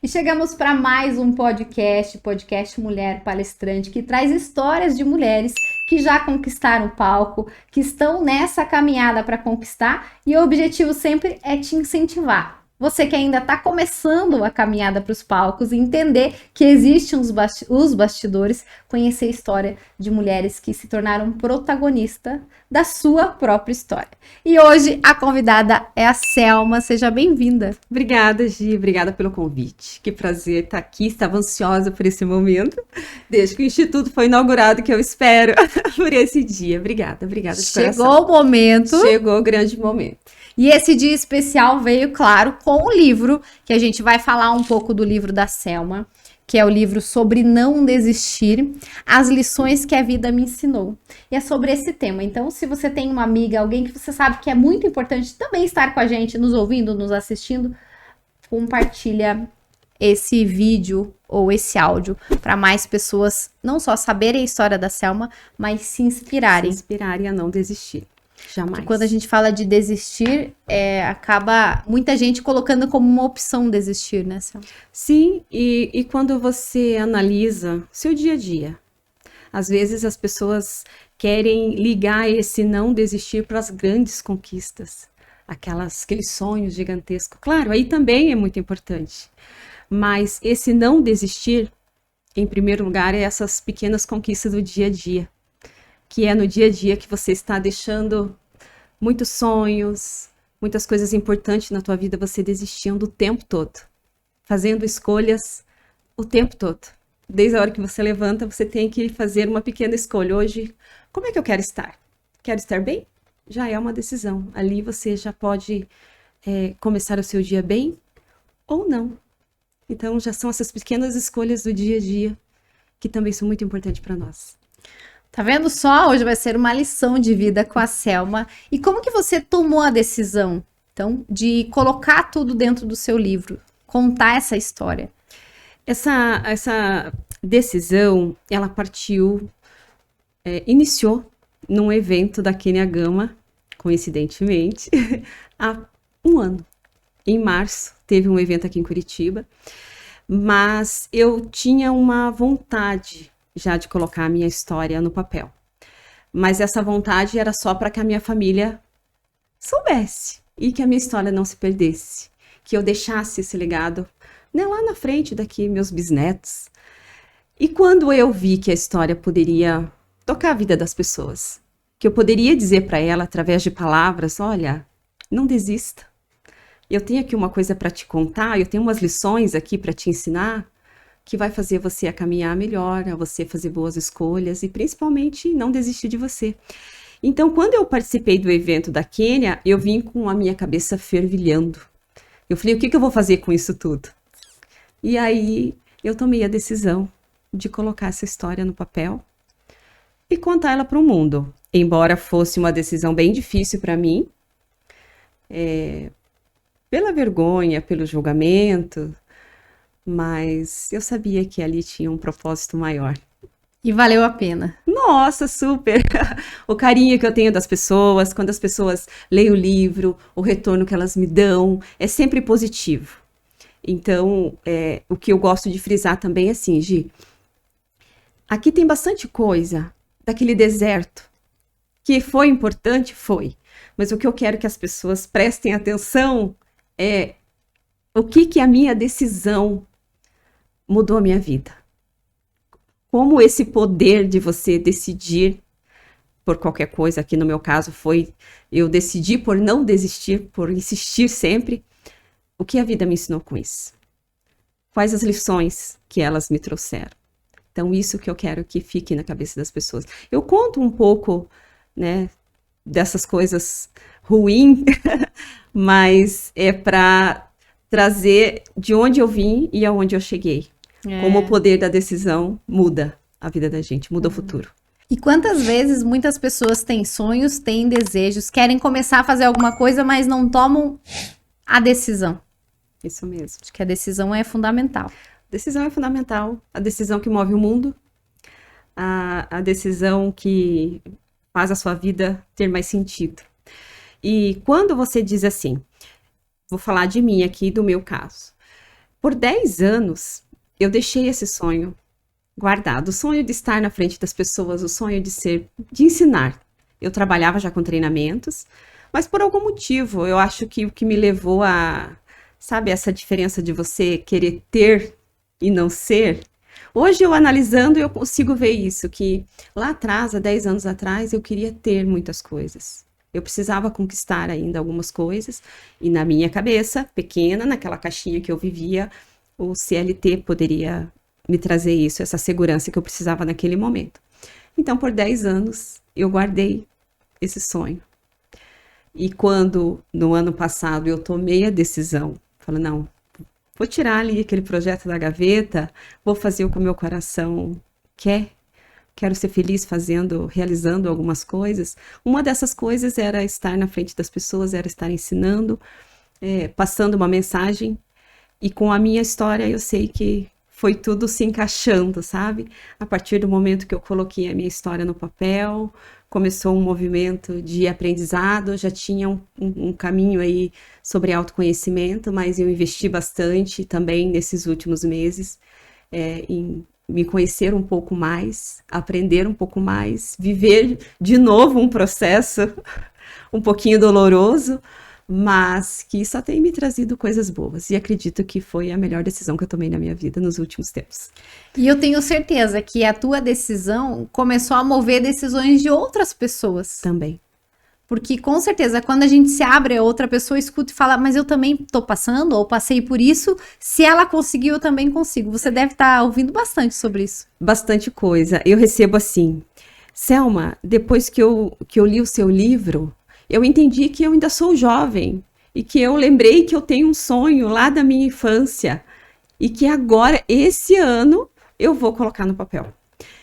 E chegamos para mais um podcast Mulher Palestrante, que traz histórias de mulheres que já conquistaram o palco, que estão nessa caminhada para conquistar, e o objetivo sempre é te incentivar. Você que ainda está começando a caminhada para os palcos, entender que existem os bastidores, conhecer a história de mulheres que se tornaram protagonistas da sua própria história. E hoje a convidada é a Selma, seja bem-vinda. Obrigada, Gi, obrigada pelo convite. Que prazer estar aqui, estava ansiosa por esse momento, desde que o Instituto foi inaugurado, que eu espero por esse dia. Obrigada de coração. Chegou o momento. Chegou o grande momento. E esse dia especial veio, claro, com o livro, que a gente vai falar um pouco do livro da Selma, que é o livro Sobre Não Desistir, as lições que a vida me ensinou. E é sobre esse tema. Então, se você tem uma amiga, alguém que você sabe que é muito importante também estar com a gente, nos ouvindo, nos assistindo, compartilha esse vídeo ou esse áudio para mais pessoas não só saberem a história da Selma, mas se inspirarem. Se inspirarem a não desistir. Jamais. Quando a gente fala de desistir, acaba muita gente colocando como uma opção desistir, né, Selma? Sim, e quando você analisa seu dia a dia, às vezes as pessoas querem ligar esse não desistir para as grandes conquistas, aqueles sonhos gigantescos. Claro, aí também é muito importante, mas esse não desistir, em primeiro lugar, é essas pequenas conquistas do dia a dia, que é no dia a dia que você está deixando muitos sonhos, muitas coisas importantes na tua vida, você desistindo o tempo todo, fazendo escolhas o tempo todo. Desde a hora que você levanta, você tem que fazer uma pequena escolha. Hoje, como é que eu quero estar? Quero estar bem? Já é uma decisão. Ali você já pode começar o seu dia bem ou não. Então, já são essas pequenas escolhas do dia a dia que também são muito importantes para nós. Tá vendo só? Hoje vai ser uma lição de vida com a Selma. E como que você tomou a decisão, então, de colocar tudo dentro do seu livro, contar essa história? Essa decisão, ela iniciou num evento da Kênia Gama, coincidentemente, há um ano. Em março, teve um evento aqui em Curitiba, mas eu tinha uma vontade já de colocar a minha história no papel. Mas essa vontade era só para que a minha família soubesse e que a minha história não se perdesse, que eu deixasse esse legado, né, lá na frente daqui, meus bisnetos. E quando eu vi que a história poderia tocar a vida das pessoas, que eu poderia dizer para ela através de palavras, olha, não desista. Eu tenho aqui uma coisa para te contar, eu tenho umas lições aqui para te ensinar, que vai fazer você a caminhar melhor, a você fazer boas escolhas e principalmente não desistir de você. Então, quando eu participei do evento da Kênia, eu vim com a minha cabeça fervilhando. Eu falei, o que eu vou fazer com isso tudo? E aí, eu tomei a decisão de colocar essa história no papel e contar ela para o mundo. Embora fosse uma decisão bem difícil para mim, pela vergonha, pelo julgamento, mas eu sabia que ali tinha um propósito maior. E valeu a pena. Nossa, super! O carinho que eu tenho das pessoas, quando as pessoas leem o livro, o retorno que elas me dão, é sempre positivo. Então, o que eu gosto de frisar também é assim, Gi, aqui tem bastante coisa daquele deserto, que foi importante, foi. Mas o que eu quero que as pessoas prestem atenção é o que a minha decisão mudou a minha vida. Como esse poder de você decidir por qualquer coisa, aqui no meu caso foi, eu decidi por não desistir, por insistir sempre, o que a vida me ensinou com isso? Quais as lições que elas me trouxeram? Então, isso que eu quero que fique na cabeça das pessoas. Eu conto um pouco, né, dessas coisas ruins, mas é para trazer de onde eu vim e aonde eu cheguei. Como o poder da decisão muda a vida da gente, muda o futuro. E quantas vezes muitas pessoas têm sonhos, têm desejos, querem começar a fazer alguma coisa, mas não tomam a decisão. Isso mesmo. Acho que a decisão é fundamental. A decisão é fundamental. A decisão que move o mundo, a decisão que faz a sua vida ter mais sentido. E quando você diz assim, vou falar de mim aqui, do meu caso. Por 10 anos, eu deixei esse sonho guardado, o sonho de estar na frente das pessoas, o sonho de ensinar. Eu trabalhava já com treinamentos, mas por algum motivo, eu acho que o que me levou a, sabe, essa diferença de você querer ter e não ser. Hoje, eu analisando, eu consigo ver isso, que lá atrás, há 10 anos atrás, eu queria ter muitas coisas. Eu precisava conquistar ainda algumas coisas, e na minha cabeça, pequena, naquela caixinha que eu vivia, o CLT poderia me trazer isso, essa segurança que eu precisava naquele momento. Então, por 10 anos, eu guardei esse sonho. E quando, no ano passado, eu tomei a decisão, falei, não, vou tirar ali aquele projeto da gaveta, vou fazer o que o meu coração quer, quero ser feliz realizando algumas coisas. Uma dessas coisas era estar na frente das pessoas, era estar ensinando, passando uma mensagem, e com a minha história eu sei que foi tudo se encaixando, sabe? A partir do momento que eu coloquei a minha história no papel, começou um movimento de aprendizado, já tinha um caminho aí sobre autoconhecimento, mas eu investi bastante também nesses últimos meses em me conhecer um pouco mais, aprender um pouco mais, viver de novo um processo um pouquinho doloroso, mas que só tem me trazido coisas boas. E acredito que foi a melhor decisão que eu tomei na minha vida nos últimos tempos. E eu tenho certeza que a tua decisão começou a mover decisões de outras pessoas. Também. Porque com certeza, quando a gente se abre, a outra pessoa escuta e fala, mas eu também tô passando, ou passei por isso, se ela conseguiu, eu também consigo. Você deve estar ouvindo bastante sobre isso. Bastante coisa. Eu recebo assim, Selma, depois que eu li o seu livro, eu entendi que eu ainda sou jovem e que eu lembrei que eu tenho um sonho lá da minha infância e que agora, esse ano, eu vou colocar no papel.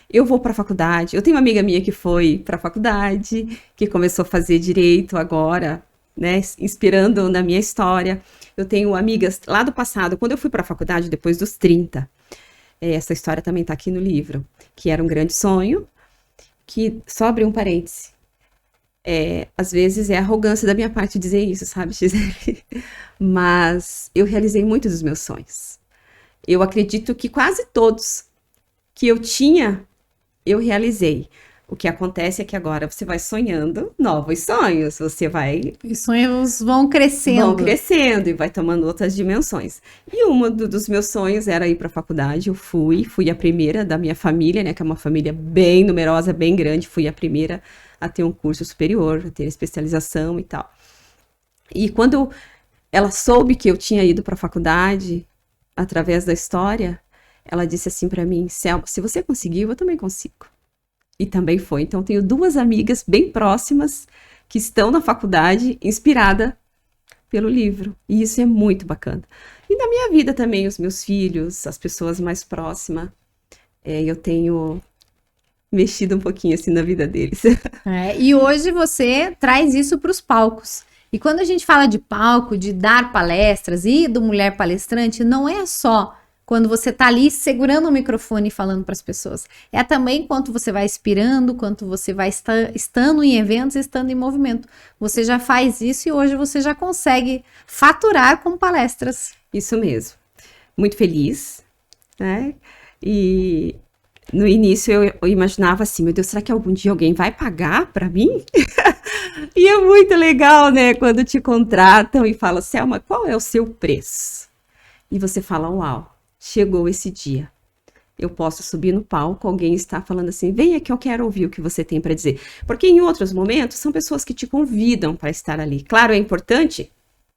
Eu vou para a faculdade. Eu tenho uma amiga minha que foi para a faculdade, que começou a fazer direito agora, né, inspirando na minha história. Eu tenho amigas lá do passado, quando eu fui para a faculdade, depois dos 30, essa história também está aqui no livro, que era um grande sonho, que, só abrir um parêntese, às vezes é arrogância da minha parte dizer isso, sabe, Gisele? Mas eu realizei muitos dos meus sonhos. Eu acredito que quase todos que eu tinha, eu realizei. O que acontece é que agora você vai sonhando novos sonhos, você vai... Os sonhos vão crescendo. Vão crescendo e vai tomando outras dimensões. E um dos meus sonhos era ir para a faculdade, eu fui a primeira da minha família, né, que é uma família bem numerosa, bem grande, fui a primeira a ter um curso superior, a ter especialização e tal. E quando ela soube que eu tinha ido para a faculdade, através da história, ela disse assim para mim, Selma, se você conseguiu, eu também consigo. E também foi. Então, tenho 2 amigas bem próximas que estão na faculdade, inspirada pelo livro. E isso é muito bacana. E na minha vida também, os meus filhos, as pessoas mais próximas, eu tenho mexido um pouquinho assim na vida deles. E hoje você traz isso para os palcos. E quando a gente fala de palco, de dar palestras e do Mulher Palestrante, não é só quando você tá ali segurando o microfone e falando para as pessoas. É também quanto você vai inspirando, quanto você vai estando em eventos, estando em movimento. Você já faz isso e hoje você já consegue faturar com palestras. Isso mesmo. Muito feliz, né? E no início eu imaginava assim, meu Deus, será que algum dia alguém vai pagar para mim? E é muito legal, né? Quando te contratam e falam, Selma, qual é o seu preço? E você fala, uau. Chegou esse dia, eu posso subir no palco, alguém está falando assim, venha que eu quero ouvir o que você tem para dizer. Porque em outros momentos, são pessoas que te convidam para estar ali. Claro, é importante?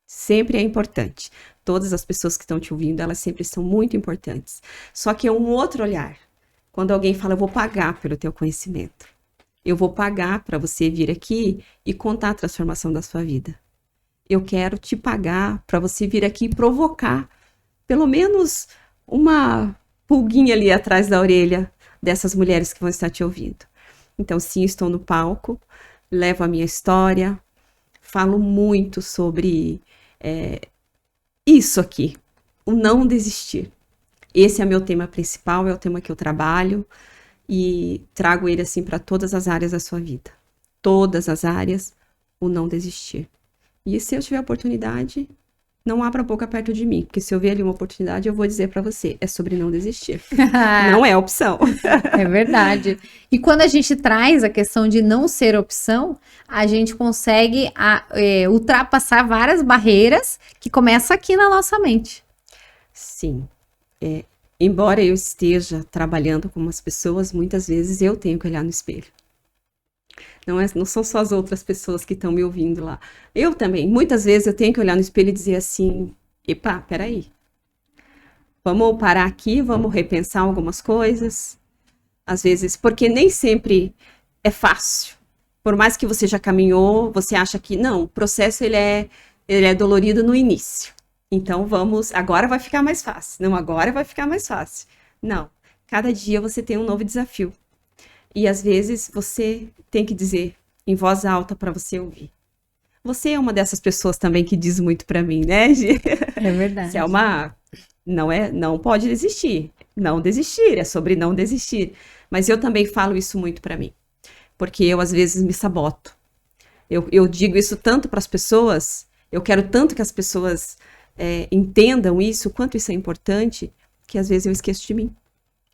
Sempre é importante. Todas as pessoas que estão te ouvindo, elas sempre são muito importantes. Só que é um outro olhar. Quando alguém fala, eu vou pagar pelo teu conhecimento. Eu vou pagar para você vir aqui e contar a transformação da sua vida. Eu quero te pagar para você vir aqui e provocar pelo menos uma pulguinha ali atrás da orelha dessas mulheres que vão estar te ouvindo. Então, sim, estou no palco, levo a minha história, falo muito sobre isso aqui, o não desistir. Esse é meu tema principal, é o tema que eu trabalho e trago ele assim para todas as áreas da sua vida. Todas as áreas, o não desistir. E se eu tiver oportunidade, não abra a boca perto de mim, porque se eu ver ali uma oportunidade, eu vou dizer para você, é sobre não desistir. Não é opção. É verdade. E quando a gente traz a questão de não ser opção, a gente consegue ultrapassar várias barreiras que começam aqui na nossa mente. Sim. Embora eu esteja trabalhando com as pessoas, muitas vezes eu tenho que olhar no espelho. Não são só as outras pessoas que estão me ouvindo lá. Eu também. Muitas vezes eu tenho que olhar no espelho e dizer assim, epa, peraí. Vamos parar aqui, vamos repensar algumas coisas. Às vezes, porque nem sempre é fácil. Por mais que você já caminhou, você acha que, não, o processo ele é dolorido no início. Então agora vai ficar mais fácil. Não, agora vai ficar mais fácil. Não, cada dia você tem um novo desafio. E às vezes você tem que dizer em voz alta para você ouvir. Você é uma dessas pessoas também que diz muito para mim, né, Gi? É verdade. Você não pode desistir. Não desistir, é sobre não desistir. Mas eu também falo isso muito para mim. Porque eu às vezes me saboto. Eu digo isso tanto para as pessoas, eu quero tanto que as pessoas entendam isso, o quanto isso é importante, que às vezes eu esqueço de mim.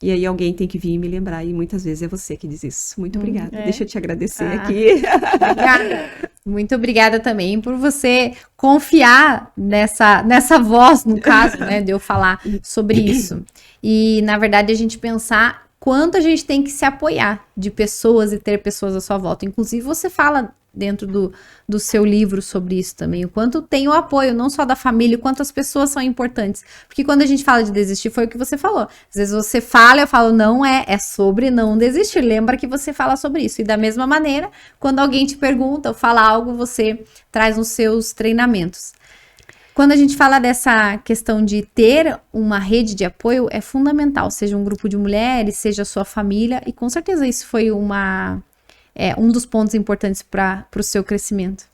E aí alguém tem que vir e me lembrar, e muitas vezes é você que diz isso. Muito obrigada. Deixa eu te agradecer aqui. Obrigada. Muito obrigada também por você confiar nessa voz, no caso, né, de eu falar sobre isso. E, na verdade, a gente pensar quanto a gente tem que se apoiar de pessoas e ter pessoas à sua volta. Inclusive, você fala dentro do seu livro sobre isso também, o quanto tem o apoio, não só da família, o quanto as pessoas são importantes. Porque quando a gente fala de desistir, foi o que você falou. Às vezes você fala, eu falo, não é sobre não desistir. Lembra que você fala sobre isso. E da mesma maneira, quando alguém te pergunta ou fala algo, você traz nos seus treinamentos. Quando a gente fala dessa questão de ter uma rede de apoio, é fundamental, seja um grupo de mulheres, seja a sua família, e com certeza isso foi um dos pontos importantes para o seu crescimento.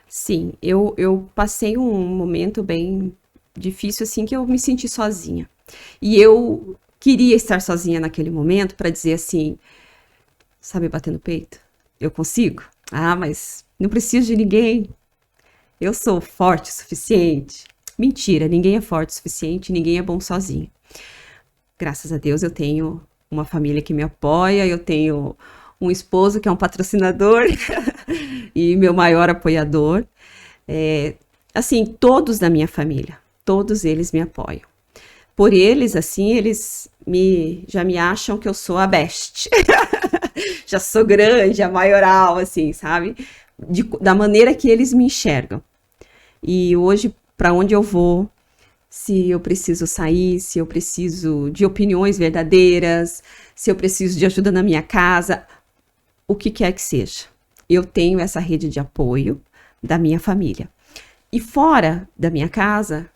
Sim, eu passei um momento bem difícil, assim, que eu me senti sozinha. E eu queria estar sozinha naquele momento para dizer assim, sabe, bater no peito? Eu consigo? Ah, mas não preciso de ninguém. Eu sou forte o suficiente. Mentira, ninguém é forte o suficiente, ninguém é bom sozinho. Graças a Deus eu tenho uma família que me apoia, eu tenho um esposo que é um patrocinador e meu maior apoiador. Assim, todos da minha família, todos eles me apoiam. Por eles, assim, eles já me acham que eu sou a best. Já sou grande, a maioral, assim, sabe? Da maneira que eles me enxergam. E hoje, para onde eu vou, se eu preciso sair, se eu preciso de opiniões verdadeiras, se eu preciso de ajuda na minha casa, o que quer que seja. Eu tenho essa rede de apoio da minha família. E fora da minha casa,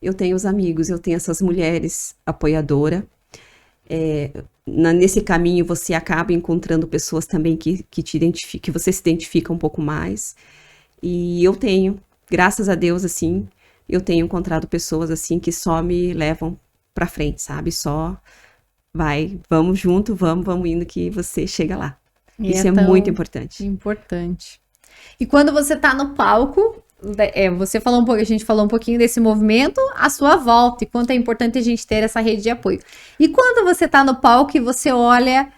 eu tenho os amigos, eu tenho essas mulheres apoiadoras. Nesse caminho você acaba encontrando pessoas também que te identificam, que você se identifica um pouco mais. E eu tenho, graças a Deus, assim, eu tenho encontrado pessoas assim que só me levam pra frente, sabe? Só vamos junto, vamos indo que você chega lá. Isso é muito importante. Importante. E quando você tá no palco, você falou um pouco, a gente falou um pouquinho desse movimento à sua volta e quanto é importante a gente ter essa rede de apoio. E quando você tá no palco e você olha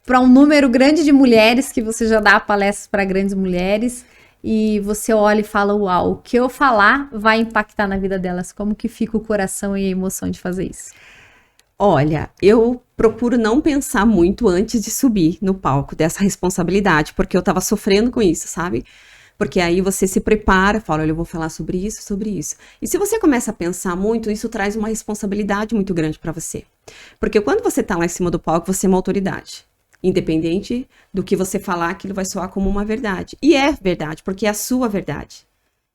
para um número grande de mulheres, que você já dá palestras para grandes mulheres, e você olha e fala, uau, o que eu falar vai impactar na vida delas. Como que fica o coração e a emoção de fazer isso? Olha, eu procuro não pensar muito antes de subir no palco dessa responsabilidade, porque eu tava sofrendo com isso, sabe? Porque aí você se prepara, fala, olha, eu vou falar sobre isso, sobre isso. E se você começa a pensar muito, isso traz uma responsabilidade muito grande para você. Porque quando você tá lá em cima do palco, você é uma autoridade. Independente do que você falar, aquilo vai soar como uma verdade. E é verdade, porque é a sua verdade.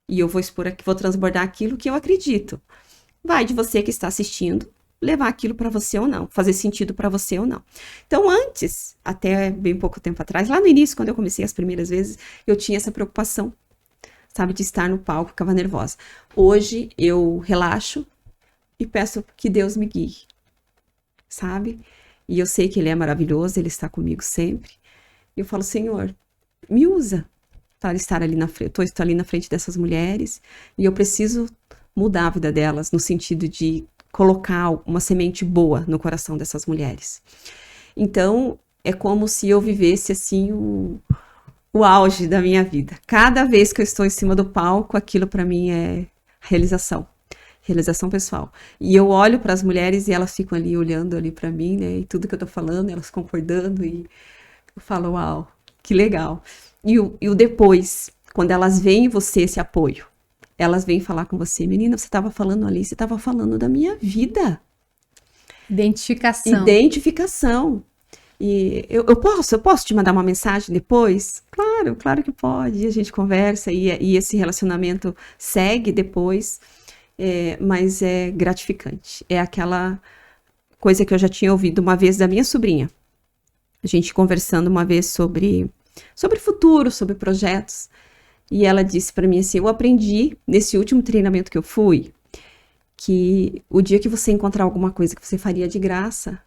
E eu vou expor aqui, vou transbordar aquilo que eu acredito. Vai de você que está assistindo, levar aquilo para você ou não, fazer sentido para você ou não. Então, antes, até bem pouco tempo atrás, lá no início, quando eu comecei as primeiras vezes, eu tinha essa preocupação, sabe, de estar no palco, ficava nervosa. Hoje, eu relaxo e peço que Deus me guie, sabe? E eu sei que Ele é maravilhoso, Ele está comigo sempre. E eu falo, Senhor, me usa para estar ali na frente. Estou ali na frente dessas mulheres e eu preciso mudar a vida delas, no sentido de colocar uma semente boa no coração dessas mulheres. Então, é como se eu vivesse, assim, o auge da minha vida. Cada vez que eu estou em cima do palco, aquilo para mim é realização pessoal. E eu olho para as mulheres e elas ficam ali olhando ali para mim, né? E tudo que eu tô falando, elas concordando e eu falo, uau, que legal. E o depois, quando elas veem em você esse apoio, elas vêm falar com você, menina, você estava falando ali, você estava falando da minha vida. Identificação. E eu posso te mandar uma mensagem depois? Claro que pode. E a gente conversa e esse relacionamento segue depois, mas é gratificante. É aquela coisa que eu já tinha ouvido uma vez da minha sobrinha. A gente conversando uma vez sobre futuro, sobre projetos. E ela disse para mim assim, eu aprendi nesse último treinamento que eu fui, que o dia que você encontrar alguma coisa que você faria de graça,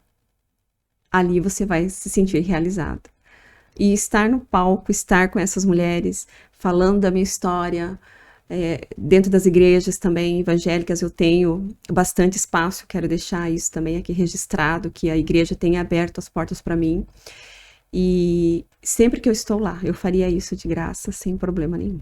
ali você vai se sentir realizado. E estar no palco, estar com essas mulheres, falando da minha história, dentro das igrejas também evangélicas eu tenho bastante espaço, quero deixar isso também aqui registrado, que a igreja tem aberto as portas para mim. E sempre que eu estou lá, eu faria isso de graça, sem problema nenhum.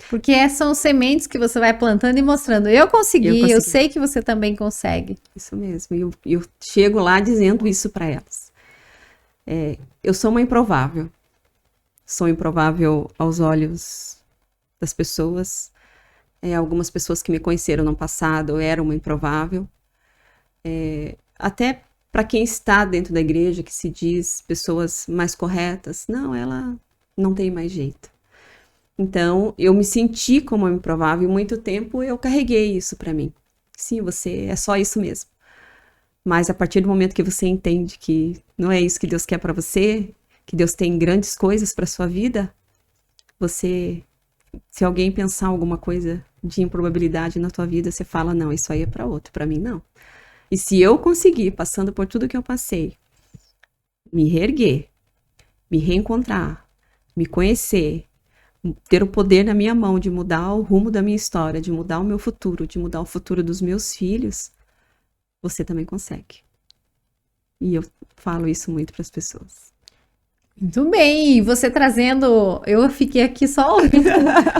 Porque são sementes que você vai plantando e mostrando. Eu consegui, eu sei que você também consegue. Isso mesmo, e eu chego lá dizendo isso para elas. Eu sou uma improvável. Sou improvável aos olhos das pessoas. Algumas pessoas que me conheceram no passado, eu era uma improvável. Até para quem está dentro da igreja, que se diz pessoas mais corretas, não, ela não tem mais jeito. Então, eu me senti como uma improvável e muito tempo eu carreguei isso para mim. Sim, você é só isso mesmo. Mas a partir do momento que você entende que não é isso que Deus quer para você, que Deus tem grandes coisas para sua vida, se alguém pensar alguma coisa de improbabilidade na tua vida, você fala, não, isso aí é para outro, para mim não. E se eu conseguir, passando por tudo que eu passei, me reerguer, me reencontrar, me conhecer, ter o poder na minha mão de mudar o rumo da minha história, de mudar o meu futuro, de mudar o futuro dos meus filhos, você também consegue. E eu falo isso muito para as pessoas. Muito bem, e você trazendo, eu fiquei aqui só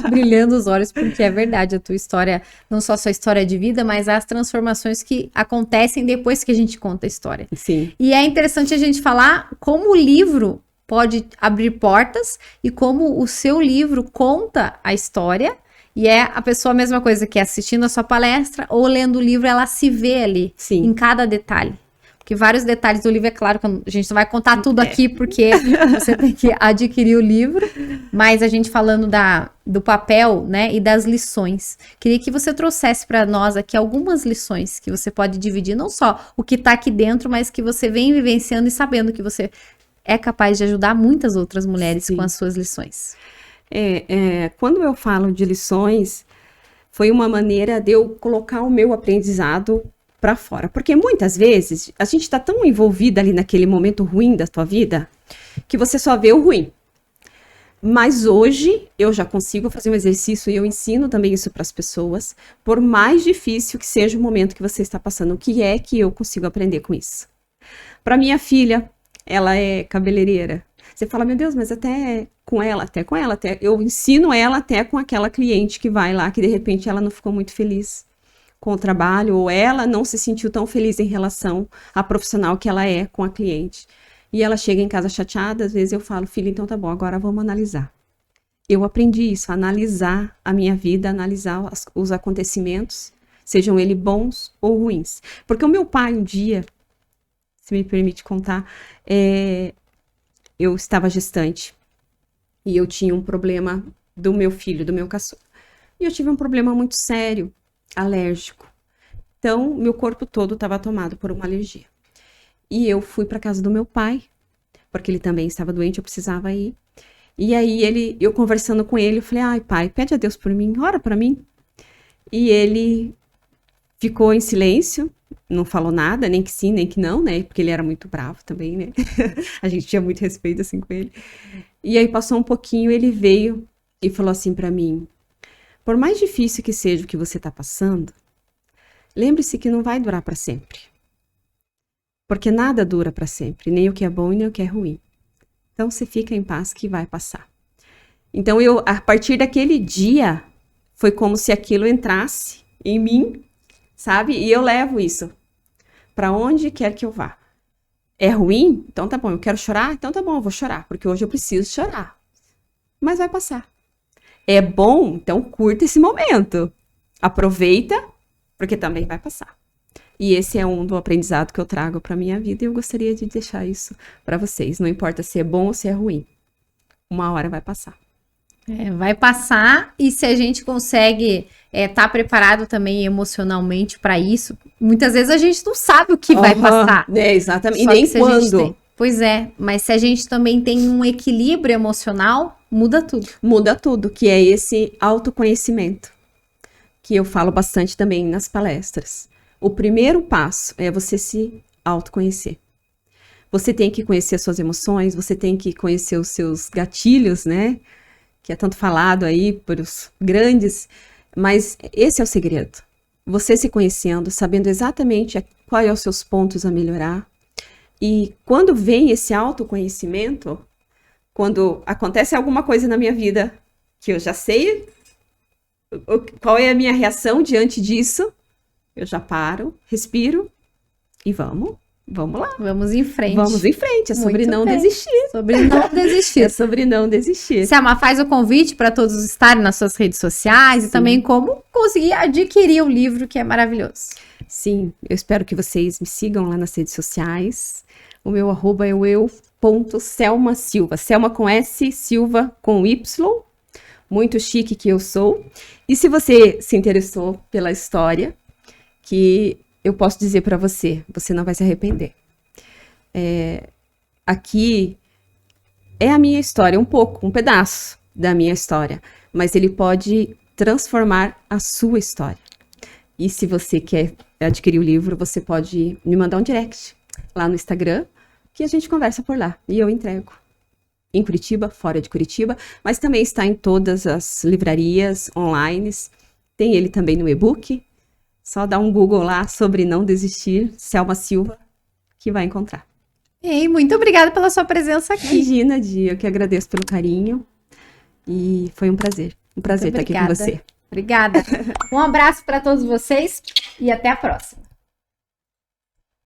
brilhando os olhos, porque é verdade, a tua história, não só a sua história de vida, mas as transformações que acontecem depois que a gente conta a história. Sim. E é interessante a gente falar como o livro pode abrir portas e como o seu livro conta a história, e é a pessoa a mesma coisa que assistindo a sua palestra ou lendo o livro, ela se vê ali, sim, em cada detalhe. Porque vários detalhes do livro, é claro que a gente não vai contar tudo aqui, porque você tem que adquirir o livro, mas a gente falando do papel, né, e das lições. Queria que você trouxesse para nós aqui algumas lições que você pode dividir, não só o que está aqui dentro, mas que você vem vivenciando e sabendo que você é capaz de ajudar muitas outras mulheres com as suas lições. Quando eu falo de lições, foi uma maneira de eu colocar o meu aprendizado para fora, porque muitas vezes a gente está tão envolvida ali naquele momento ruim da tua vida que você só vê o ruim. Mas hoje eu já consigo fazer um exercício e eu ensino também isso para as pessoas, por mais difícil que seja o momento que você está passando, o que é que eu consigo aprender com isso? Para minha filha, ela é cabeleireira. Você fala, meu Deus, mas até com ela, eu ensino ela até com aquela cliente que vai lá, que de repente ela não ficou muito feliz com o trabalho, ou ela não se sentiu tão feliz em relação à profissional que ela é com a cliente. E ela chega em casa chateada, às vezes eu falo, filha, então tá bom, agora vamos analisar. Eu aprendi isso, analisar a minha vida, analisar os acontecimentos, sejam eles bons ou ruins. Porque o meu pai, um dia, se me permite contar, eu estava gestante e eu tinha um problema do meu filho, do meu caçula. E eu tive um problema muito sério, alérgico. Então, meu corpo todo estava tomado por uma alergia. E eu fui para casa do meu pai, porque ele também estava doente, eu precisava ir. E aí eu conversando com ele, eu falei, ai pai, pede a Deus por mim, ora para mim. E ele ficou em silêncio, não falou nada, nem que sim, nem que não, né? Porque ele era muito bravo também, né? A gente tinha muito respeito assim com ele. E aí passou um pouquinho, ele veio e falou assim para mim, por mais difícil que seja o que você tá passando, lembre-se que não vai durar para sempre. Porque nada dura para sempre, nem o que é bom e nem o que é ruim. Então, você fica em paz que vai passar. Então, a partir daquele dia, foi como se aquilo entrasse em mim, sabe? E eu levo isso para onde quer que eu vá. É ruim? Então tá bom. Eu quero chorar? Então tá bom, eu vou chorar, porque hoje eu preciso chorar. Mas vai passar. É bom? Então curta esse momento. Aproveita, porque também vai passar. E esse é um do aprendizado que eu trago para minha vida e eu gostaria de deixar isso para vocês. Não importa se é bom ou se é ruim. Uma hora vai passar. Vai passar, e se a gente consegue estar preparado também emocionalmente para isso, muitas vezes a gente não sabe o que vai passar. Exatamente. Só e nem quando. Pois é, mas se a gente também tem um equilíbrio emocional, muda tudo. Muda tudo, que é esse autoconhecimento, que eu falo bastante também nas palestras. O primeiro passo é você se autoconhecer. Você tem que conhecer as suas emoções, você tem que conhecer os seus gatilhos, né? Que é tanto falado aí por os grandes, mas esse é o segredo. Você se conhecendo, sabendo exatamente quais são os seus pontos a melhorar. E quando vem esse autoconhecimento, quando acontece alguma coisa na minha vida que eu já sei qual é a minha reação diante disso, eu já paro, respiro e vamos lá. Vamos em frente. Vamos em frente, é sobre Muito não bem. desistir. Sobre não desistir. É sobre não desistir. Selma, faz o convite para todos estarem nas suas redes sociais. Sim. E também como conseguir adquirir o livro, que é maravilhoso. Sim, eu espero que vocês me sigam lá nas redes sociais. O meu arroba é o eu.selmasilva. Selma com S, Silva com Y. Muito chique que eu sou. E se você se interessou pela história, que eu posso dizer para você, você não vai se arrepender. Aqui é a minha história, um pedaço da minha história, mas ele pode transformar a sua história. E se você quer adquirir o livro, você pode me mandar um direct lá no Instagram, que a gente conversa por lá e eu entrego. Em Curitiba, fora de Curitiba, mas também está em todas as livrarias online. Tem ele também no e-book. Só dá um Google lá sobre não desistir, Selma Silva, que vai encontrar. E muito obrigada pela sua presença aqui. Imagina, Dia, eu que agradeço pelo carinho. E foi um prazer. Um prazer estar aqui com você. Obrigada. Um abraço para todos vocês e até a próxima.